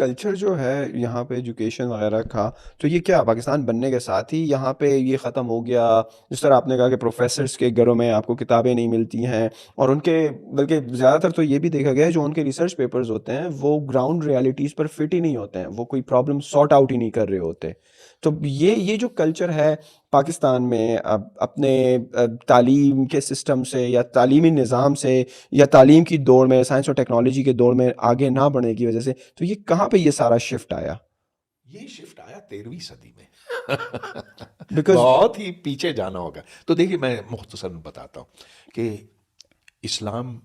Culture جو ہے یہاں پہ ایجوکیشن وغیرہ کا، تو یہ کیا پاکستان بننے کے ساتھ ہی یہاں پہ یہ ختم ہو گیا؟ جس طرح آپ نے کہا کہ پروفیسرس کے گھروں میں آپ کو کتابیں نہیں ملتی ہیں، اور ان کے بلکہ زیادہ تر تو یہ بھی دیکھا گیا ہے جو ان کے ریسرچ پیپرز ہوتے ہیں وہ گراؤنڈ ریالٹیز پر فٹ ہی نہیں ہوتے ہیں، وہ کوئی پرابلم سارٹ آؤٹ ہی نہیں کر رہے ہوتے. تو یہ جو کلچر ہے پاکستان میں اب اپنے تعلیم کے سسٹم سے یا تعلیمی نظام سے یا تعلیم کی دوڑ میں، سائنس اور ٹیکنالوجی کے دوڑ میں آگے نہ بڑھنے کی وجہ سے، تو یہ کہاں پہ یہ سارا شفٹ آیا؟ یہ شفٹ آیا 13ویں صدی میں. بیکاز بہت ہی پیچھے جانا ہوگا. تو دیکھیے میں مختصراً بتاتا ہوں کہ اسلام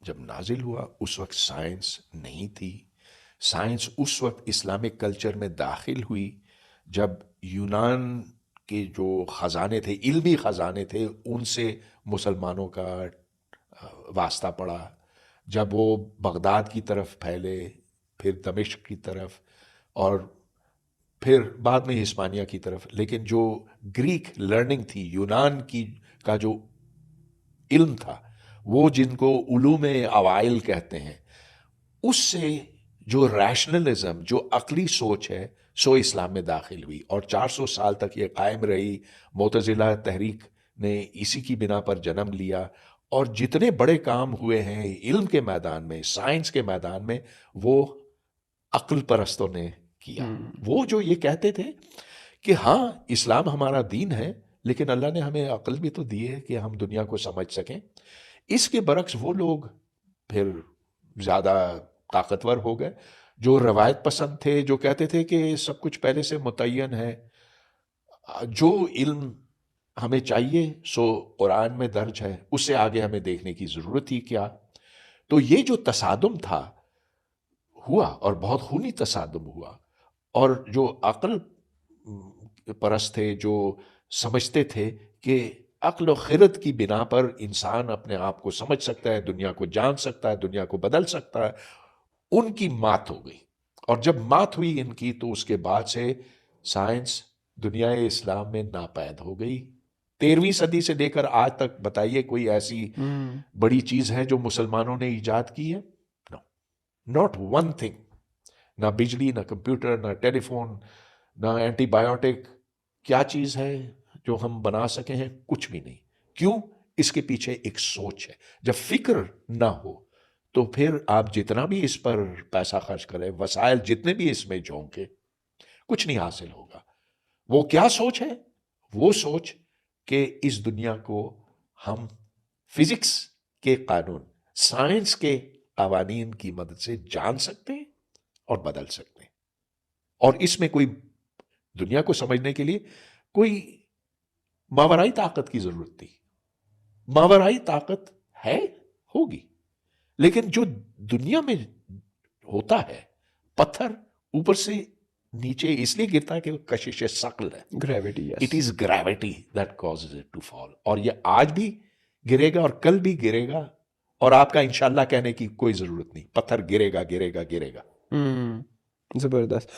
جب نازل ہوا اس وقت سائنس نہیں تھی. سائنس اس وقت اسلامک کلچر میں داخل ہوئی جب یونان کے جو خزانے تھے، علمی خزانے تھے، ان سے مسلمانوں کا واسطہ پڑا. جب وہ بغداد کی طرف پھیلے، پھر دمشق کی طرف، اور پھر بعد میں ہسپانیہ کی طرف. لیکن جو گریک لرننگ تھی، یونان کی کا جو علم تھا، وہ جن کو علوم اوائل کہتے ہیں، اس سے جو ریشنلزم، جو عقلی سوچ ہے، سو اسلام میں داخل ہوئی اور 400 سال تک یہ قائم رہی. معتزلہ تحریک نے اسی کی بنا پر جنم لیا، اور جتنے بڑے کام ہوئے ہیں علم کے میدان میں، سائنس کے میدان میں، وہ عقل پرستوں نے کیا. وہ جو یہ کہتے تھے کہ ہاں اسلام ہمارا دین ہے، لیکن اللہ نے ہمیں عقل بھی تو دی ہے کہ ہم دنیا کو سمجھ سکیں. اس کے برعکس وہ لوگ پھر زیادہ طاقتور ہو گئے جو روایت پسند تھے، جو کہتے تھے کہ سب کچھ پہلے سے متعین ہے، جو علم ہمیں چاہیے سو قرآن میں درج ہے، اس سے آگے ہمیں دیکھنے کی ضرورت ہی کیا. تو یہ جو تصادم تھا ہوا، اور بہت خونی تصادم ہوا. اور جو عقل پرست تھے، جو سمجھتے تھے کہ عقل و خرد کی بنا پر انسان اپنے آپ کو سمجھ سکتا ہے، دنیا کو جان سکتا ہے، دنیا کو بدل سکتا ہے، ان کی مات ہو گئی. اور جب مات ہوئی ان کی، تو اس کے بعد سے سائنس دنیا اسلام میں ناپید ہو گئی. 13ویں صدی سے لے کر آج تک بتائیے کوئی ایسی بڑی چیز ہے جو مسلمانوں نے ایجاد کی ہے؟ نو، ناٹ ون تھنگ. نہ بجلی، نہ کمپیوٹر، نہ ٹیلی فون، نہ اینٹی بایوٹک. کیا چیز ہے جو ہم بنا سکے ہیں؟ کچھ بھی نہیں. کیوں؟ اس کے پیچھے ایک سوچ ہے. جب فکر نہ ہو تو پھر آپ جتنا بھی اس پر پیسہ خرچ کریں، وسائل جتنے بھی اس میں جھونکے، کچھ نہیں حاصل ہوگا. وہ کیا سوچ ہے؟ وہ سوچ کہ اس دنیا کو ہم فزکس کے قانون، سائنس کے قوانین کی مدد سے جان سکتے ہیں اور بدل سکتے ہیں. اور اس میں کوئی دنیا کو سمجھنے کے لیے کوئی ماورائی طاقت کی ضرورت تھی. ماورائی طاقت ہے، ہوگی، لیکن جو دنیا میں ہوتا ہے، پتھر اوپر سے نیچے اس لیے گرتا ہے کہ وہ کشش ثقل ہے. Gravity, it is gravity that causes it to fall. اور یہ آج بھی گرے گا اور کل بھی گرے گا، اور آپ کا انشاءاللہ کہنے کی کوئی ضرورت نہیں. پتھر گرے گا، گرے گا، گرے گا. زبردست.